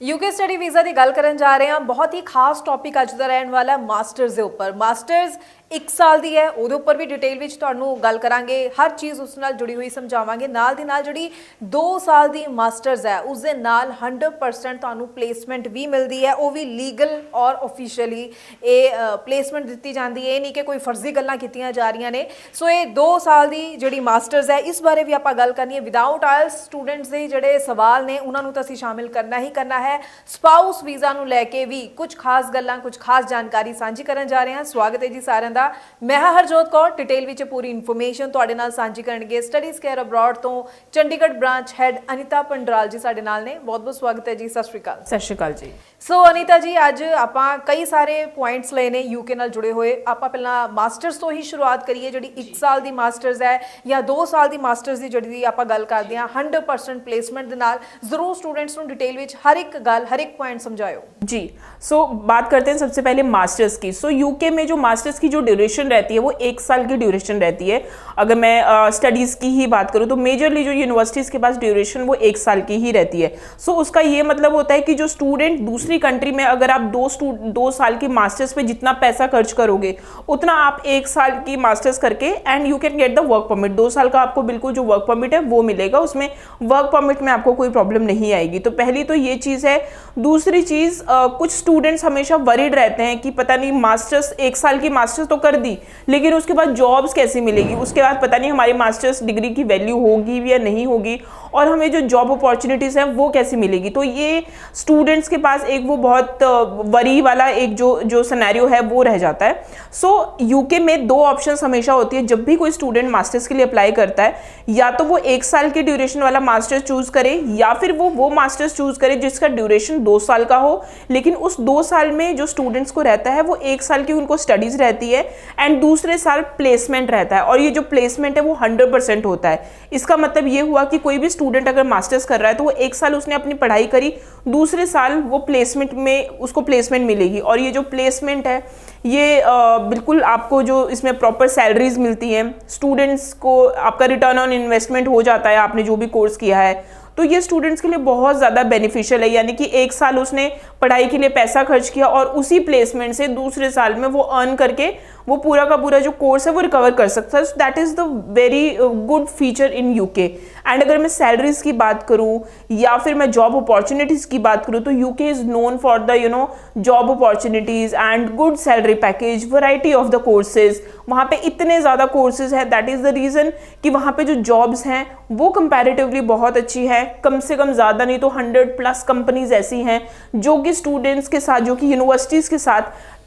UK study visa की गल करन जा रहे हैं। बहुत ही खास टॉपिक अज का रहने वाला है मास्टर्स के उपर। मास्टर्स 1 साल की है, वो उपर भी डिटेल में तुहानू गल करांगे, हर चीज़ उस नाल जुड़ी हुई समझावांगे। नाल दी नाल जिहड़ी 2 साल की मास्टर्स है उस दे नाल 100% तुहानू प्लेसमेंट भी मिलती है, वो भी लीगल और ऑफिशियली ये प्लेसमेंट दी जाती है, नहीं कि कोई फर्जी गल्लां कीतियां जा रही ने। सो ये 2 साल की जिहड़ी मास्टर्स है इस बारे भी आपां गल करनी है। विदाउट आयल्स स्टूडेंट्स के जिहड़े सवाल ने उन्होंने तो असीं शामिल करना ही करना है। स्पाउस वीज़ा नूं लैके भी कुछ खास गल्लां कुछ खास जानकारी सांझी करन जा रहे हैं। स्वागत है जी सारिਆਂ ਦਾ। मैं हरजोत कौर डिटेल विच पूरी इन्फॉर्मेशन तुहाडे नाल सांझी करनगे स्टडीज़ केयर अब्रॉड तो चंडीगढ़ ब्रांच हैड अनीता पंडराल जी साडे नाल ने। बहुत बहुत स्वागत है जी। सत श्री अकाल। सत श्री अकाल जी। सो अनीता जी अज आपां कई सारे पॉइंट्स लए ने यूके नाल जुड़े हुए। आपां पहला मास्टर्स तो ही शुरुआत करिए, जिहड़ी 1 साल की मास्टर्स है या 2 साल की मास्टर्स की जिहड़ी आपां गल करदे हां 100% प्लेसमेंट दे नाल। जरूर स्टूडेंट्स नूं डिटेल विच हर एक गल हर एक पॉइंट समझाओ जी। सो बात करते हैं सबसे पहले मास्टर्स की। सो यूके में जो मास्टर्स की जो ड्यूरेशन रहती है वो 1 साल की ड्यूरेशन रहती है। अगर मैं स्टडीज़ की ही बात करूँ तो मेजरली जो यूनिवर्सिटीज़ के पास ड्यूरेशन वो 1 साल की ही रहती है। सो उसका ये मतलब होता है कि जो स्टूडेंट दूसरी कंट्री में अगर आप 2 साल की मास्टर्स पे जितना पैसा खर्च करोगे उतना आप 1 साल की मास्टर्स करके and you can get the work permit. 2 साल का आपको बिल्कुल जो वर्क परमिट है वो मिलेगा, उसमें वर्क परमिट में आपको कोई प्रॉब्लम नहीं आएगी। तो पहली तो ये चीज़ है। दूसरी चीज़ कुछ स्टूडेंट्स हमेशा वरीड रहते हैं कि पता नहीं मास्टर्स 1 साल की मास्टर्स तो कर दी लेकिन उसके बाद जॉब्स कैसे मिलेगी, उसके बाद पता नहीं हमारी मास्टर्स डिग्री की वैल्यू होगी या नहीं होगी और हमें जो जॉब अपॉर्चुनिटीज़ हैं वो कैसे मिलेगी। तो ये स्टूडेंट्स के पास एक वो बहुत वरी वाला एक जो सिनेरियो है वो रह जाता है। सो यूके में 2 ऑप्शंस हमेशा होती है जब भी कोई स्टूडेंट मास्टर्स के लिए अप्लाई करता है, या तो वो 1 साल की ड्यूरेशन वाला मास्टर्स चूज़ करे या फिर वो मास्टर्स चूज़ करे जिसका ड्यूरेशन 2 साल का हो, लेकिन उस 2 साल में जो स्टूडेंट्स को रहता है वो 1 साल की उनको स्टडीज़ रहती है एंड दूसरे साल प्लेसमेंट रहता है। और ये जो प्लेसमेंट है वो 100% होता है। इसका मतलब ये हुआ कि कोई भी स्टूडेंट अगर मास्टर्स कर रहा है तो वो 1 साल उसने अपनी पढ़ाई करी, दूसरे साल वो प्लेसमेंट में उसको प्लेसमेंट मिलेगी। और ये जो प्लेसमेंट है ये बिल्कुल आपको जो इसमें प्रॉपर सैलरीज मिलती हैं, स्टूडेंट्स को आपका रिटर्न ऑन इन्वेस्टमेंट हो जाता है आपने जो भी कोर्स किया है। तो ये स्टूडेंट्स के लिए बहुत ज़्यादा बेनिफिशियल है। यानी कि 1 साल उसने पढ़ाई के लिए पैसा खर्च किया और उसी प्लेसमेंट से दूसरे साल में वो अर्न करके वो पूरा का पूरा जो कोर्स है वो रिकवर कर सकता है। That is the very good feature in UK. And अगर मैं सैलरीज की बात करूँ या फिर मैं जॉब अपॉर्चुनिटीज़ की बात करूँ तो UK is known for the job opportunities and good salary package, variety of the courses. वहाँ पे इतने ज़्यादा कोर्सेज हैं, दैट इज़ द रीज़न कि वहाँ पे जो जॉब्स हैं वो कंपैरेटिवली बहुत अच्छी है। कम से कम ज़्यादा नहीं तो 100+ कंपनीज ऐसी हैं जो कि स्टूडेंट्स के साथ, जो कि यूनिवर्सिटीज़ के साथ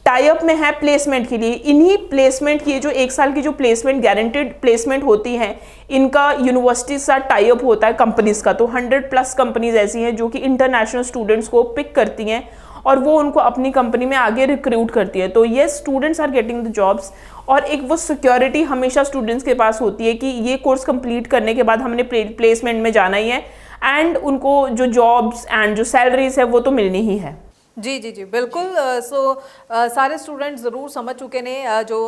टाई अप में है प्लेसमेंट के लिए। इन्हीं प्लेसमेंट की जो 1 साल की जो प्लेसमेंट गारंटेड प्लेसमेंट होती हैं इनका यूनिवर्सिटी के साथ टाई अप होता है कंपनीज का। तो 100+ कंपनीज ऐसी हैं जो कि इंटरनेशनल स्टूडेंट्स को पिक करती हैं और वो उनको अपनी कंपनी में आगे रिक्रूट करती है। तो ये students are getting the jobs और एक वो सिक्योरिटी हमेशा स्टूडेंट्स के पास होती है कि ये कोर्स कंप्लीट करने के बाद हमने प्लेसमेंट में जाना ही है एंड उनको जो जॉब्स एंड जो सैलरीज है वो तो मिलनी ही है। जी जी जी बिल्कुल। सो सारे स्टूडेंट जरूर समझ चुके हैं जो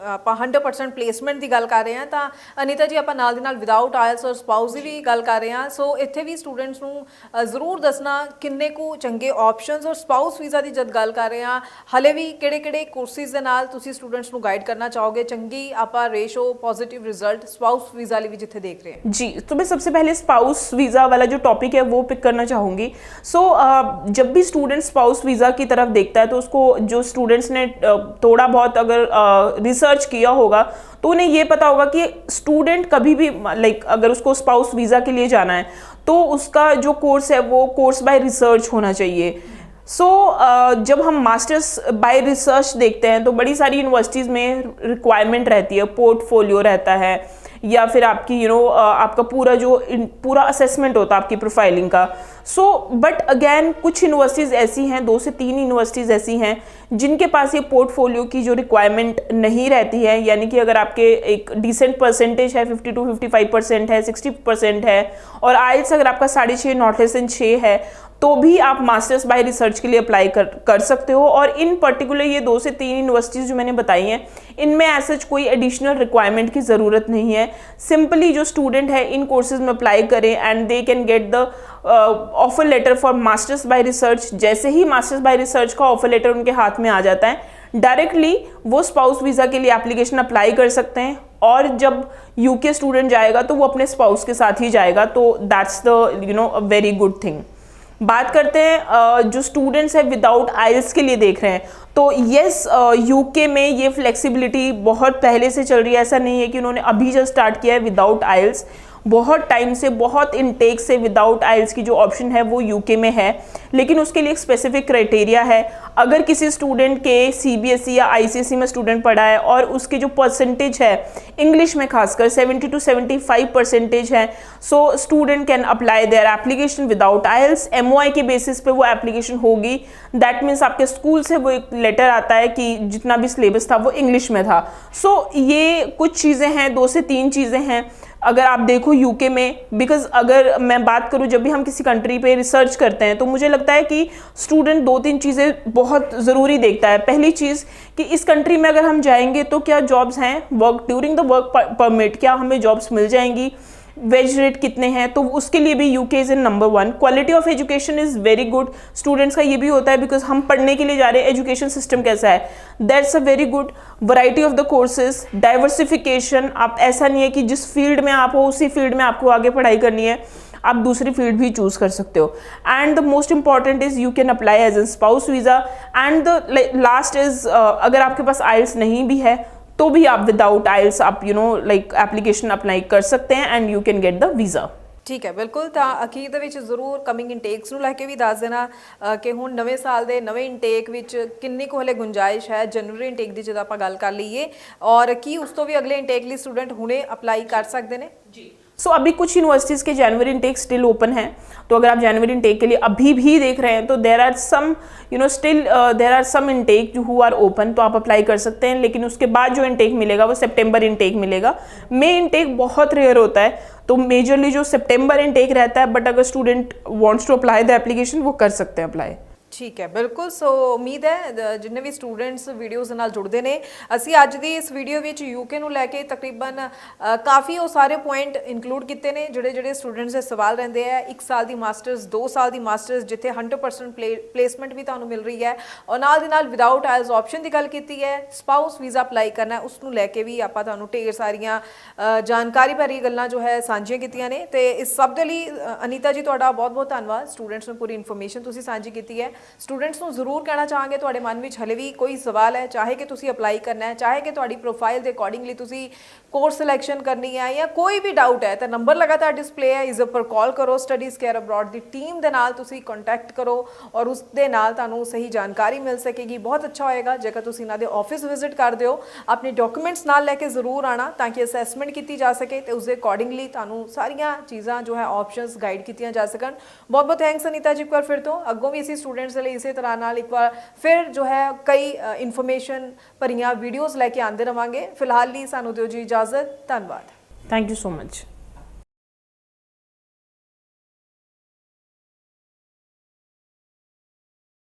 आप 100% प्लेसमेंट की गल कर रहे हैं। तो अनीता जी आप नाल दी नाल विदाउट आयल्स और स्पाउस की भी गल कर रहे हैं। सो इत्थे भी स्टूडेंट्स नूं जरूर दसना किन्ने को चंगे ऑप्शनस और स्पाउस वीज़ा की जब गल कर रहे हैं हले भी किहड़े कोर्सिस दे नाल तुसीं स्टूडेंट्स नूं गाइड करना चाहोगे चंगी आप ratio positive result spouse visa लिए भी जिथे देख रहे हैं। जी, तो मैं सबसे पहले स्पाउस वीज़ा वाला जो टॉपिक है वो पिक करना चाहूँगी। सो जब भी स्टूडेंट स्पाउस वीज़ा की तरफ देखता है तो उसको जो स्टूडेंट्स ने थोड़ा बहुत अगर रिसर्च किया होगा तो उन्हें ये पता होगा कि स्टूडेंट कभी भी अगर उसको स्पाउस वीज़ा के लिए जाना है तो उसका जो कोर्स है वो कोर्स बाय रिसर्च होना चाहिए। जब हम मास्टर्स बाय रिसर्च देखते हैं तो बड़ी सारी यूनिवर्सिटीज़ में रिक्वायरमेंट रहती है, पोर्टफोलियो रहता है या फिर आपकी आपका पूरा असेसमेंट होता है आपकी प्रोफाइलिंग का। बट अगेन कुछ यूनिवर्सिटीज़ ऐसी हैं, 2 से 3 यूनिवर्सिटीज़ ऐसी हैं जिनके पास ये पोर्टफोलियो की जो रिक्वायरमेंट नहीं रहती है। यानी कि अगर आपके एक डिसेंट परसेंटेज है 50 to 55% है, 60% है और आइल्स अगर आपका 6.5 नॉट लेस देन 6 है तो भी आप मास्टर्स बाय रिसर्च के लिए अप्लाई कर सकते हो। और इन पर्टिकुलर ये 2 से 3 यूनिवर्सिटीज़ जो मैंने बताई हैं इनमें ऐसा कोई एडिशनल रिक्वायरमेंट की ज़रूरत नहीं है। सिंपली जो स्टूडेंट है इन कोर्सेज में अप्लाई करें and they can get the offer letter for masters by research, जैसे ही मास्टर्स बाय रिसर्च का ऑफर लेटर उनके हाथ में आ जाता है, डायरेक्टली वो स्पाउस वीज़ा के लिए एप्लीकेशन अप्लाई कर सकते हैं। और जब यूके स्टूडेंट जाएगा तो वो अपने स्पाउस के साथ ही जाएगा, तो that's the a very good thing. बात करते हैं जो स्टूडेंट्स हैं विदाउट आइल्स के लिए देख रहे हैं, तो येस यूके में ये फ्लेक्सिबिलिटी बहुत पहले से चल रही है, ऐसा नहीं है कि उन्होंने अभी जस्ट स्टार्ट किया है विदाउट आइल्स। बहुत टाइम से, बहुत इनटेक से विदाउट आइल्स की जो ऑप्शन है वो यूके में है, लेकिन उसके लिए एक स्पेसिफिक क्राइटेरिया है। अगर किसी स्टूडेंट के सीबीएसई या आईसीएसई में स्टूडेंट पढ़ा है और उसके जो परसेंटेज है इंग्लिश में खासकर 70 to 75% है, so student can apply their application without IELTS. MOI के बेसिस पे वो एप्लीकेशन होगी। दैट मीन्स आपके स्कूल से वो एक लेटर आता है कि जितना भी सिलेबस था वो इंग्लिश में था। सो ये कुछ चीज़ें हैं, 2 से 3 चीज़ें हैं अगर आप देखो यूके में। बिकॉज अगर मैं बात करूँ, जब भी हम किसी कंट्री पे रिसर्च करते हैं तो मुझे लगता है कि स्टूडेंट 2-3 चीज़ें बहुत ज़रूरी देखता है। पहली चीज़ कि इस कंट्री में अगर हम जाएंगे तो क्या जॉब्स हैं, work during the work permit क्या हमें जॉब्स मिल जाएंगी, वेज रेट कितने हैं, तो उसके लिए भी UK is in number 1। Quality of education is very good. Students का ये भी होता है बिकॉज हम पढ़ने के लिए जा रहे हैं, एजुकेशन सिस्टम कैसा है, that's a very good. Variety of the courses, diversification, आप ऐसा नहीं है कि जिस फील्ड में आप हो उसी फील्ड में आपको आगे पढ़ाई करनी है, आप दूसरी फील्ड भी चूज कर सकते हो। And the most important is you can apply as an spouse visa. And the last is अगर आपके पास आइल्स नहीं भी है तो भी आप विदाउट आइल्स आप एप्लीकेशन अप्लाई कर सकते हैं and you can get the visa. ਠੀਕ ਹੈ, ਬਿਲਕੁਲ। ਤਾਂ ਅਖੀਰ ਦੇ ਵਿੱਚ ਜ਼ਰੂਰ ਕਮਿੰਗ ਇਨਟੇਕਸ ਨੂੰ ਲੈ ਕੇ ਵੀ ਦੱਸ ਦੇਣਾ ਕਿ ਹੁਣ ਨਵੇਂ ਸਾਲ ਦੇ ਨਵੇਂ ਇਨਟੇਕ ਵਿੱਚ ਕਿੰਨੀ ਕੁ ਹਲੇ ਗੁੰਜਾਇਸ਼ ਹੈ ਜਨਵਰੀ ਇਨਟੇਕ ਦੀ, ਜਦੋਂ ਆਪਾਂ ਗੱਲ ਕਰ ਲਈਏ, ਔਰ ਕੀ ਉਸ ਤੋਂ ਵੀ ਅਗਲੇ ਇਨਟੇਕ ਲਈ स्टूडेंट ਹੁਣੇ ਅਪਲਾਈ कर सकते हैं जी। सो अभी कुछ यूनिवर्सिटीज़ के जनवरी इनटेक स्टिल ओपन है, तो अगर आप जनवरी इनटेक के लिए अभी भी देख रहे हैं तो there are some still there are some intake who are open, तो आप अप्लाई कर सकते हैं। लेकिन उसके बाद जो इनटेक मिलेगा वो सितंबर इनटेक मिलेगा। मई इनटेक बहुत रेयर होता है, तो मेजरली जो सितंबर इनटेक रहता है, बट अगर student wants to apply the application वो कर सकते हैं अप्लाई। ठीक है, बिल्कुल। सो उम्मीद है जिन्ने भी स्टूडेंट्स वीडियोज़ नाल जुड़ते हैं, असी अज दी इस वीडियो विच यूके नूं लैके तकरीबन काफ़ी वो सारे पॉइंट इंक्लूड किए हैं जिहड़े स्टूडेंट्स के सवाल रहिंदे है। 1 साल की मास्टर्स, 2 साल की मास्टर्स जिथे 100% प्लेसमेंट भी तुहानूं मिल रही है, और नाल दी नाल विदाउट आइल्स ऑप्शन की गल की है, स्पाउस वीज़ा अप्लाई करना है उसनूं लैके भी आपां तुहानूं ढेर सारियां जानकारी भरी गल्लां जो है साझियां कीतियां ने। ते इस सब दे लई अनीता जी तुहाडा बहुत बहुत धन्नवाद। स्टूडेंट्स नूं पूरी इन्फॉर्मेशन तुसीं साझी कीती है। स्टूडेंट्स ਨੂੰ ਜ਼ਰੂਰ ਕਹਿਣਾ ਚਾਹਾਂਗੇ ਤੁਹਾਡੇ ਮਨ ਵਿੱਚ ਹਲੇ ਵੀ ਕੋਈ ਸਵਾਲ ਹੈ, ਚਾਹੇ ਕਿ ਤੁਸੀਂ ਅਪਲਾਈ ਕਰਨਾ ਹੈ, ਚਾਹੇ ਕਿ ਤੁਹਾਡੀ ਪ੍ਰੋਫਾਈਲ ਦੇ ਅਕੋਰਡਿੰਗਲੀ ਤੁਸੀਂ ਕੋਰਸ ਸਿਲੈਕਸ਼ਨ ਕਰਨੀ ਹੈ, ਜਾਂ ਕੋਈ ਵੀ ਡਾਊਟ ਹੈ ਤਾਂ ਨੰਬਰ ਲਗਾਤਾਰ ਡਿਸਪਲੇ ਹੈ, ਇਸ ਉੱਪਰ ਕਾਲ ਕਰੋ। ਸਟੱਡੀਜ਼ ਕੇਅਰ ਅਬਰੋਡ ਦੀ ਟੀਮ ਦੇ ਨਾਲ ਤੁਸੀਂ ਕੰਟੈਕਟ ਕਰੋ ਔਰ ਉਸ ਦੇ ਨਾਲ ਤੁਹਾਨੂੰ ਸਹੀ ਜਾਣਕਾਰੀ ਮਿਲ ਸਕੇਗੀ। ਬਹੁਤ ਅੱਛਾ ਹੋਏਗਾ ਜੇਕਰ ਤੁਸੀਂ ਇਹਨਾਂ ਦੇ ਆਫਿਸ ਵਿਜ਼ਿਟ ਕਰਦੇ ਹੋ। ਆਪਣੇ ਡਾਕੂਮੈਂਟਸ ਨਾਲ ਲੈ ਕੇ ਜ਼ਰੂਰ ਆਣਾ ਤਾਂ ਕਿ ਅਸੈਸਮੈਂਟ ਕੀਤੀ ਜਾ ਸਕੇ ਤੇ ਉਸ ਦੇ ਅਕੋਰਡਿੰਗਲੀ ਤੁਹਾਨੂੰ ਸਾਰੀਆਂ ਚੀਜ਼ਾਂ ਜੋ ਹੈ ਆਪਸ਼ਨਸ ਗਾਈਡ ਕੀਤੀਆਂ ਜਾ ਸਕਣ। ਬਹੁਤ ਬਹੁਤ ਥੈਂਕਸ ਅਨੀਤਾ ਜੀ ਇੱਕ ਵਾਰ ਫਿਰ ਤੋਂ। ਅੱਗੋਂ ਵੀ ਅਸੀਂ ਸਟੂਡੈਂਟਸ ਦੇ ਲਈ ਇਸੇ ਤਰ੍ਹਾਂ ਨਾਲ ਇੱਕ ਵਾਰ ਫਿਰ ਜੋ ਹੈ ਕਈ ਇਨਫੋਰਮੇਸ਼ਨ ਭਰੀਆਂ ਵੀਡੀਓਜ਼ ਲੈ ਕੇ ਆਉਂਦੇ ਰਵਾਂਗੇ। ਫਿਲਹਾਲ ਲਈ ਸਾਨੂੰ ਦਿਓ ਜੀ ਇਜਾਜ਼ਤ। ਧੰਨਵਾਦ। Thank you so much.